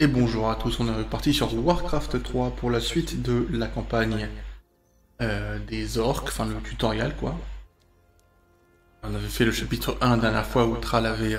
Et bonjour à tous, on est reparti sur Warcraft 3 pour la suite de la campagne des orques, enfin le tutoriel quoi. On avait fait le chapitre 1 la dernière fois où Thrall avait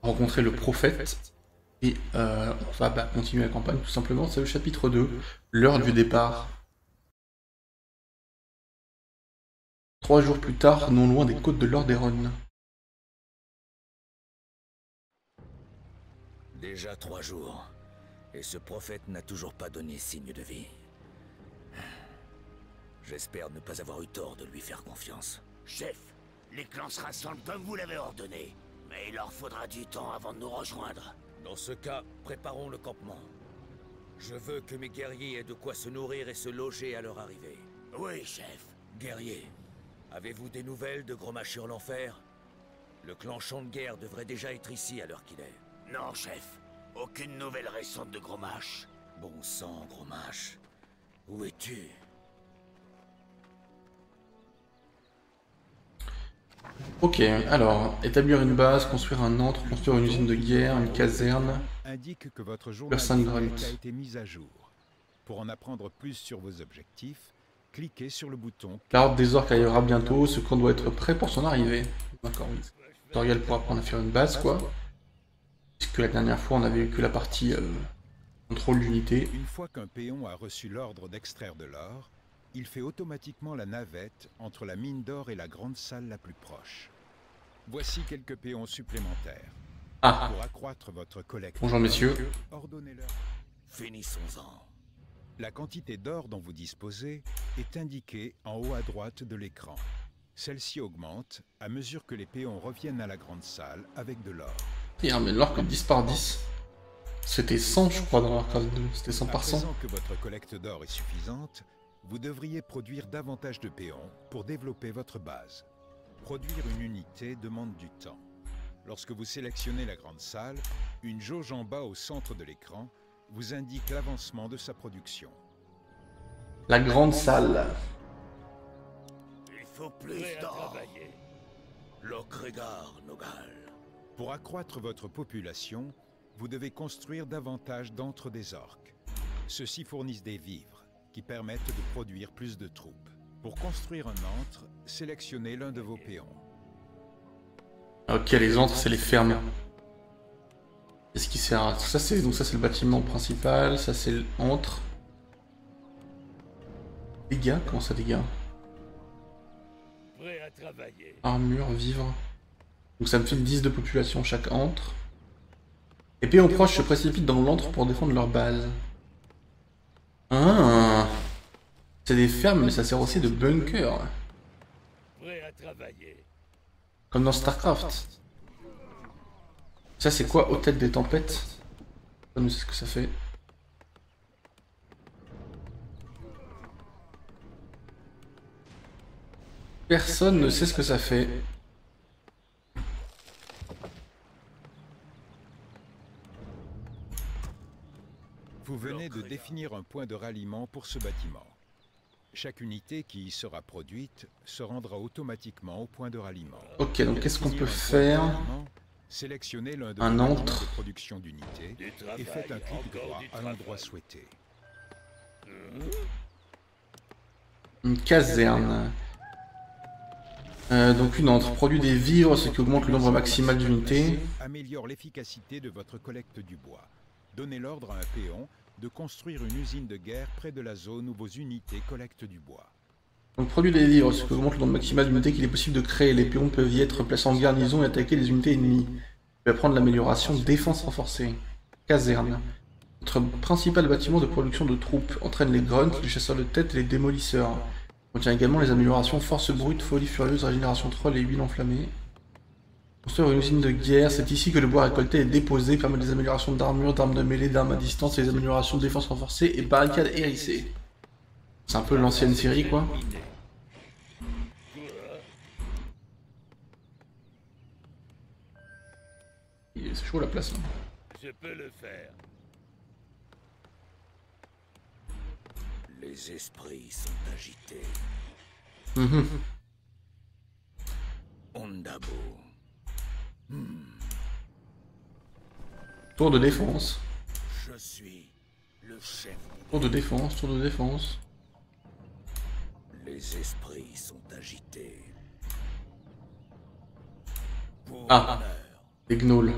rencontré le prophète. Et on va continuer la campagne tout simplement, c'est le chapitre 2, l'heure du départ. 3 jours plus tard, non loin des côtes de Lordaeron. Déjà 3 jours, et ce prophète n'a toujours pas donné signe de vie. J'espère ne pas avoir eu tort de lui faire confiance. Chef, les clans se rassemblent comme vous l'avez ordonné, mais il leur faudra du temps avant de nous rejoindre. Dans ce cas, préparons le campement. Je veux que mes guerriers aient de quoi se nourrir et se loger à leur arrivée. Oui, chef. Guerriers, avez-vous des nouvelles de Grommash sur l'enfer? Le clan Champ de Guerre devrait déjà être ici à l'heure qu'il est. Non, chef. Aucune nouvelle récente de Grommash. Bon sang, Grommash. Où es-tu? Ok, alors, établir une base, construire un antre, construire une usine de guerre, une caserne. Indique que votre journal Personne historique grunt. a été mis à jour. Pour en apprendre plus sur vos objectifs, cliquez sur le bouton. La horde des orques arrivera bientôt, ce camp doit être prêt pour son arrivée. D'accord, oui. Tutoriel pour apprendre à faire une base, quoi. Puisque la dernière fois, on avait eu que la partie contrôle d'unité. Une fois qu'un péon a reçu l'ordre d'extraire de l'or, il fait automatiquement la navette entre la mine d'or et la grande salle la plus proche. Voici quelques péons supplémentaires. Ah, Pour accroître votre collecte, bonjour messieurs. ordonnez-leur. Finissons-en. La quantité d'or dont vous disposez est indiquée en haut à droite de l'écran. Celle-ci augmente à mesure que les péons reviennent à la grande salle avec de l'or. Mais l'orque 10 par 10. C'était 100 je crois dans Warcraft 2, c'était 100 À par 100. présent que votre collecte d'or est suffisante, vous devriez produire davantage de péons pour développer votre base. Produire une unité demande du temps. Lorsque vous sélectionnez la grande salle, une jauge en bas au centre de l'écran vous indique l'avancement de sa production. La grande salle. Il faut plus d'or. Lokregar, Nogal. Pour accroître votre population, vous devez construire davantage d'antres des orques. Ceux-ci fournissent des vivres qui permettent de produire plus de troupes. Pour construire un antre, sélectionnez l'un de vos péons. Ok, les antres, c'est les fermes. Qu'est-ce qui sert à... Ça, c'est donc ça, c'est le bâtiment principal, ça, c'est l'antre. Dégâts? Comment ça, dégâts? Prêt à travailler. Armure, vivre. Donc ça me fait 10 de population chaque antre. Et péons proches se précipitent dans l'antre pour défendre leur base. Ah, c'est des fermes, mais ça sert aussi de bunker. Prêt à travailler. Comme dans StarCraft. Ça, c'est quoi, Hôtel des Tempêtes? Je ne sais ce que ça fait. Personne ne sait ce que ça fait. Vous venez de définir un point de ralliement pour ce bâtiment. Chaque unité qui y sera produite se rendra automatiquement au point de ralliement. Ok, donc qu'est-ce qu'on Définir peut un point de faire? ralliement, sélectionnez l'un de Un vos bâtiments antre. de production d'unités et faites un clic droit à l'endroit souhaité. Une caserne. Donc une antre produit des vivres, ce qui augmente le nombre maximal d'unités. Améliore l'efficacité de votre collecte du bois. Donnez l'ordre à un péon de construire une usine de guerre près de la zone où vos unités collectent du bois. Donc produit des vivres, ce qui augmente le nombre maximal d'unités qu'il est possible de créer. Les péons peuvent y être placés en garnison et attaquer les unités ennemies. Il va prendre l'amélioration défense renforcée. Caserne. Notre principal bâtiment de production de troupes entraîne les grunts, les chasseurs de tête et les démolisseurs. On contient également les améliorations force brute, folie furieuse, régénération troll et huile enflammée. Construire une usine de guerre, c'est ici que le bois récolté est déposé, permet des améliorations d'armure, d'armes de mêlée, d'armes à distance et des améliorations de défense renforcée et barricades hérissées. C'est un peu l'ancienne série quoi. C'est chaud la place là. Je peux le faire. Les esprits sont agités. Ondabo. Tour de défense. Tour de défense, tour de défense. Les esprits sont agités. Pour Ah, l'honneur. des gnolls.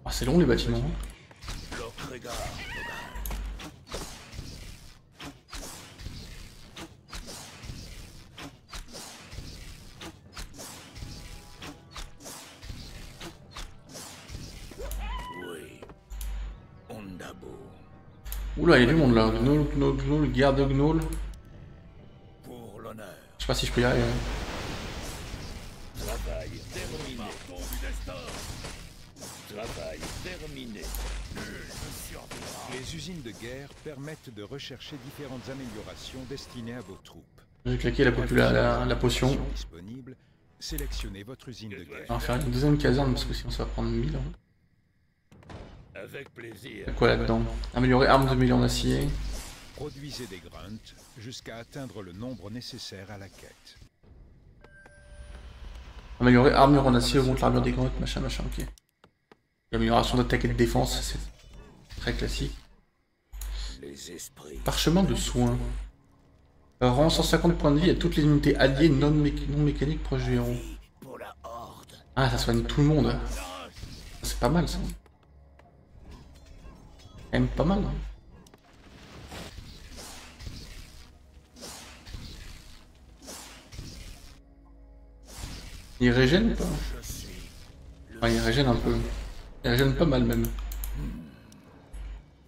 Ah, c'est long les bâtiments. Lokregar Nogal. Oui. Ondabo. Oula, il y a du monde là. Gnoll, gnoll, gnoll, guerre de gnoll. Pour l'honneur. Je sais pas si je peux y arriver. Travail terminé. Travail terminé. Les usines de guerre permettent de rechercher différentes améliorations destinées à vos troupes. J'ai claqué la potion. Disponible, sélectionnez votre usine de guerre. On va faire une deuxième caserne parce que sinon ça va prendre 1000 ans. Avec plaisir. Y'a quoi là-dedans? Améliorer armes de mêlée en acier. Produisez des grunts jusqu'à atteindre le nombre nécessaire à la quête. Améliorer armure en acier, augmente l'armure des grottes, machin, ok. Amélioration d'attaque et de défense, c'est très classique. Les esprits. Parchemin de soins. Rend 150 points de vie à toutes les unités alliées non mécaniques proches du héros. Pour la horde. Ah, ça soigne tout le monde. C'est pas mal ça. Quand même pas mal. Hein. Il régène ou pas? Ah, il régène un peu. Il régène pas mal même.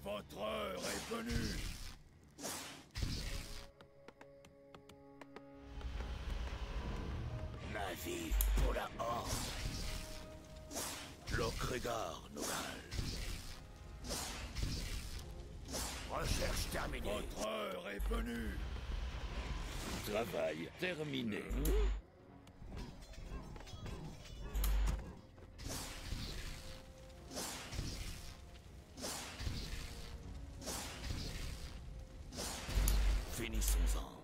Votre heure est venue. Ma vie pour la horde. Lokregar Nogal. Recherche terminée. Votre heure est venue. Travail terminé. Finissons-en.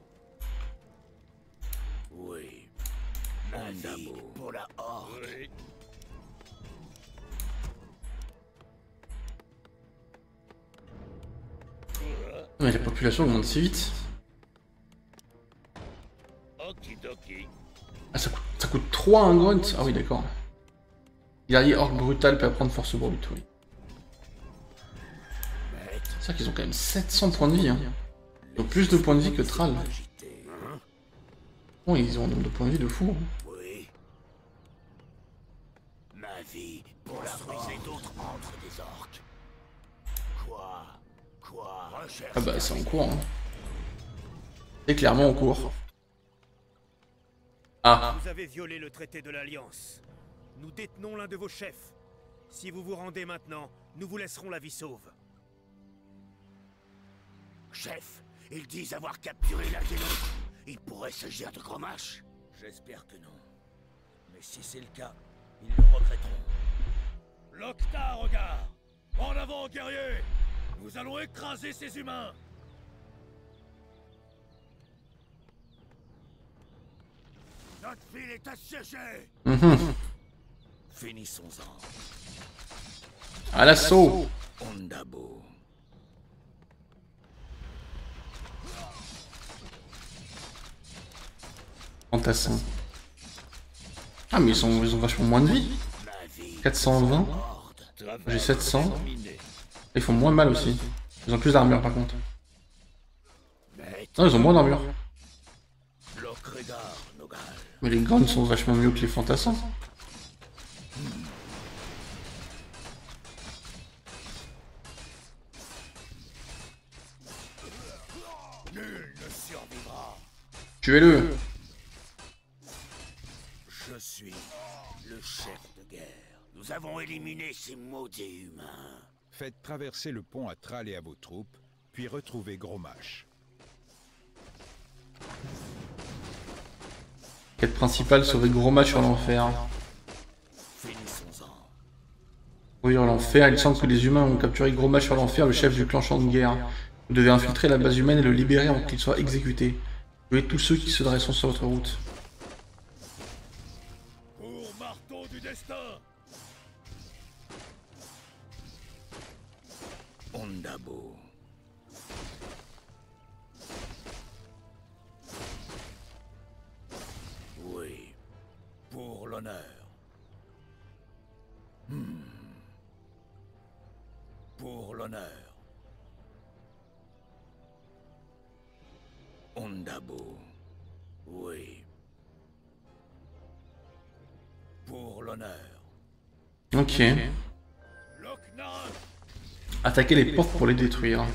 Oui. Ma vie Ondabo. pour la horde. Oui. Mais la population augmente si vite. Okidoki. Ah, ça coûte 3 un grunt. Ah oui, d'accord. Guerrier orc brutal peut apprendre force brute, oui. C'est vrai qu'ils ont quand même 700 points de vie. Hein. Ils ont plus de points de vie que Thrall. Bon, ils ont un nombre de points de vie de fou. Hein. Oui. Ma vie pour la horde. Et d'autres entre des orques. Quoi? Recherche. Ah bah, c'est en cours. Hein. C'est clairement en cours. Ah, Vous avez violé le traité de l'Alliance. Nous détenons l'un de vos chefs. Si vous vous rendez maintenant, nous vous laisserons la vie sauve. Chef, ils disent avoir capturé l'un des nôtres. Il pourrait s'agir de Gromache. J'espère que non. Mais si c'est le cas, ils le regretteront. Locta, regarde! En avant, guerrier! Nous allons écraser ces humains! Notre ville est assiégée. Finissons-en. à l'assaut. Ondabo. Fantassin. Ah, mais ils ont vachement moins de vie. 420. J'ai 700. Ils font moins mal aussi. Ils ont plus d'armure par contre. Non, ils ont moins d'armure. Mais les grunts sont vachement mieux que les fantassins. Tuez-le. Je suis le chef de guerre. Nous avons éliminé ces maudits humains. Faites traverser le pont à Thrall et à vos troupes, puis retrouvez Gromache. Quête principale, sauver Gromache sur l'enfer. Ouvrir l'enfer, il semble que les humains ont capturé Gromache sur l'enfer, le chef du clan Champ de Guerre. Vous devez infiltrer la base humaine et le libérer avant qu'il soit exécuté. Tuez tous ceux qui se dresseront sur votre route. destin. Ondabo. Oui, pour l'honneur. Pour l'honneur. Ondabo. Oui. Pour l'honneur. Ok. Loknar. Attaquer les portes pour les détruire.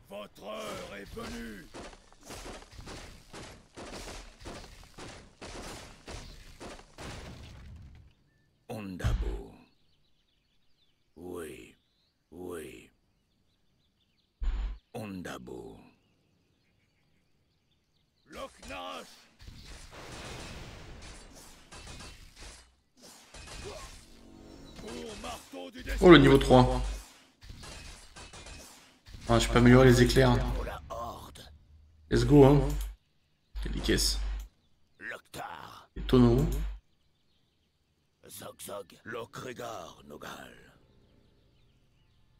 Votre heure est venue. Ondabo. Oui. Oui. Ondabo. Loknash. Pour marteau du destin. Oh, le niveau 3. Ah, je peux améliorer les éclairs. Pour la horde. Let's go, hein. Il y a des caisses. Loktar. Des tonneaux. Zog-Zog. Lokregar Nogal.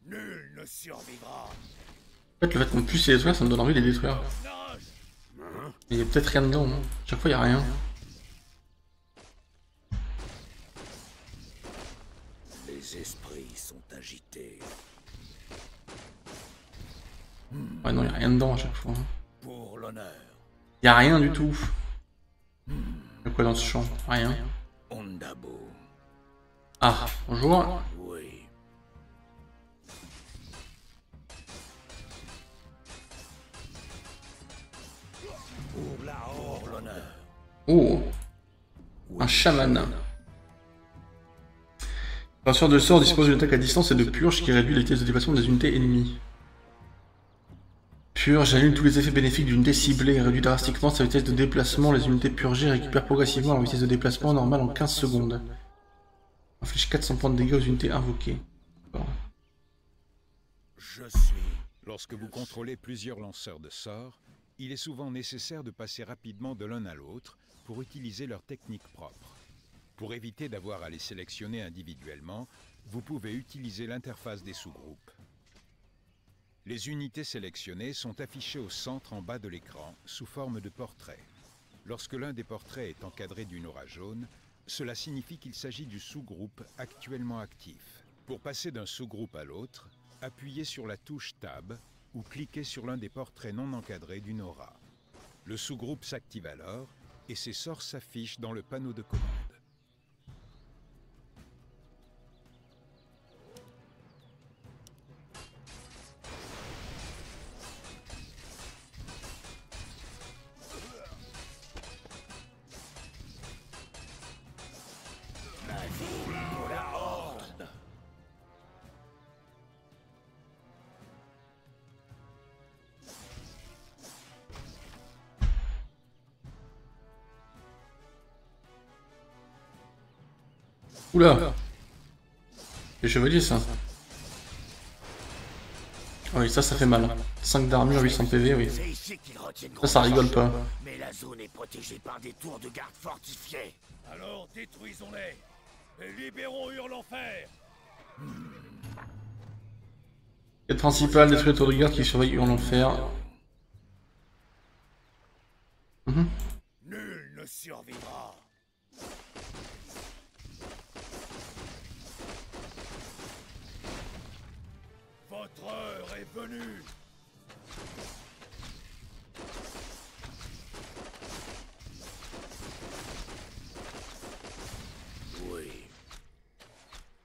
Nul ne survivra. En fait, le fait qu'on puisse les détruire, ça me donne envie de les détruire. Loknash. Mais il y a peut-être rien dedans. Hein. Chaque fois, il y a rien. Les esprits sont agités. Ouais, non, il y a rien dedans à chaque fois. Hein. Pour l'honneur. Il y a rien du tout. Il y a quoi dans ce champ? Rien. Ondabo. Ah, bonjour. Oui. Pour l'honneur. Oh, un chaman. Lanceur de sort dispose d'une attaque à distance et de purge qui réduit les vitesse de déplacement des unités ennemies. Purge annule tous les effets bénéfiques d'une unité ciblée et réduit drastiquement sa vitesse de déplacement. Les unités purgées récupèrent progressivement leur vitesse de déplacement normale en 15 secondes. Inflige 400 points de dégâts aux unités invoquées. Bon. Je suis. Lorsque vous contrôlez plusieurs lanceurs de sorts, il est souvent nécessaire de passer rapidement de l'un à l'autre pour utiliser leur technique propre. Pour éviter d'avoir à les sélectionner individuellement, vous pouvez utiliser l'interface des sous-groupes. Les unités sélectionnées sont affichées au centre en bas de l'écran sous forme de portrait. Lorsque l'un des portraits est encadré d'une aura jaune, cela signifie qu'il s'agit du sous-groupe actuellement actif. Pour passer d'un sous-groupe à l'autre, appuyez sur la touche Tab ou cliquez sur l'un des portraits non encadrés d'une aura. Le sous-groupe s'active alors et ses sorts s'affichent dans le panneau de commande. Pour la horde. Oula. Les chevaliers, ça. Oui, ça fait mal. 5 d'armure, 800 PV, oui. C'est ici qu'ils retiennent Ça rigole pas. Mais la zone est protégée par des tours de garde fortifiées. Alors détruisons-les et libérons Hurlenfer. Quête principale, détruire les tours de garde qui surveillent Hurlenfer. Nul ne survivra. Votre heure est venue. Oui.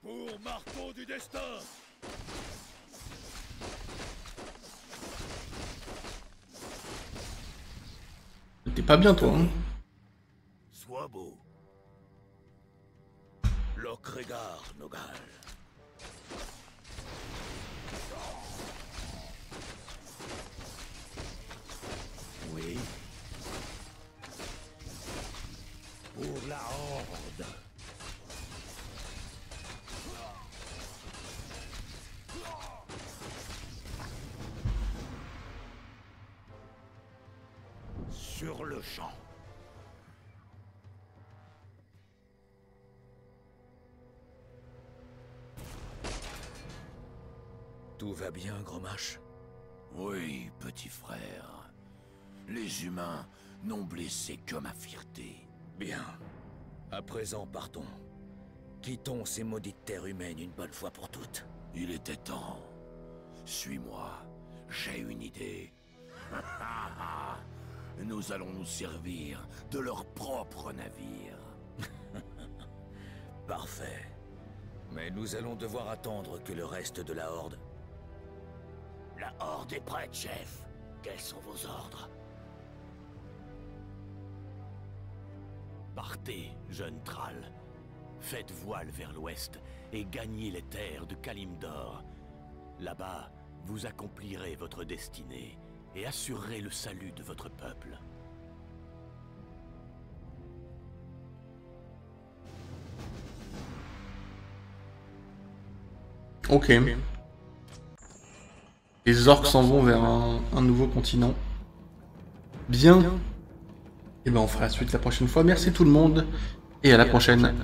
Pour marteau du destin. T'es pas bien, toi, hein. Sois beau. Lokregar Nogal. Oui. sur le champ. Tout va bien, Grommash? Oui, petit frère. Les humains n'ont blessé que ma fierté. Bien. À présent, partons. Quittons ces maudites terres humaines une bonne fois pour toutes. Il était temps. Suis-moi, j'ai une idée. Nous allons nous servir de leur propre navire. Parfait. Mais nous allons devoir attendre que le reste de la Horde... La Horde est prête, chef. Quels sont vos ordres? Partez, jeune Thrall. Faites voile vers l'ouest et gagnez les terres de Kalimdor. Là-bas, vous accomplirez votre destinée et assurerez le salut de votre peuple. Ok. Les orques s'en vont vers un nouveau continent. Bien. Et ben on fera la suite la prochaine fois. Merci tout le monde et à la prochaine.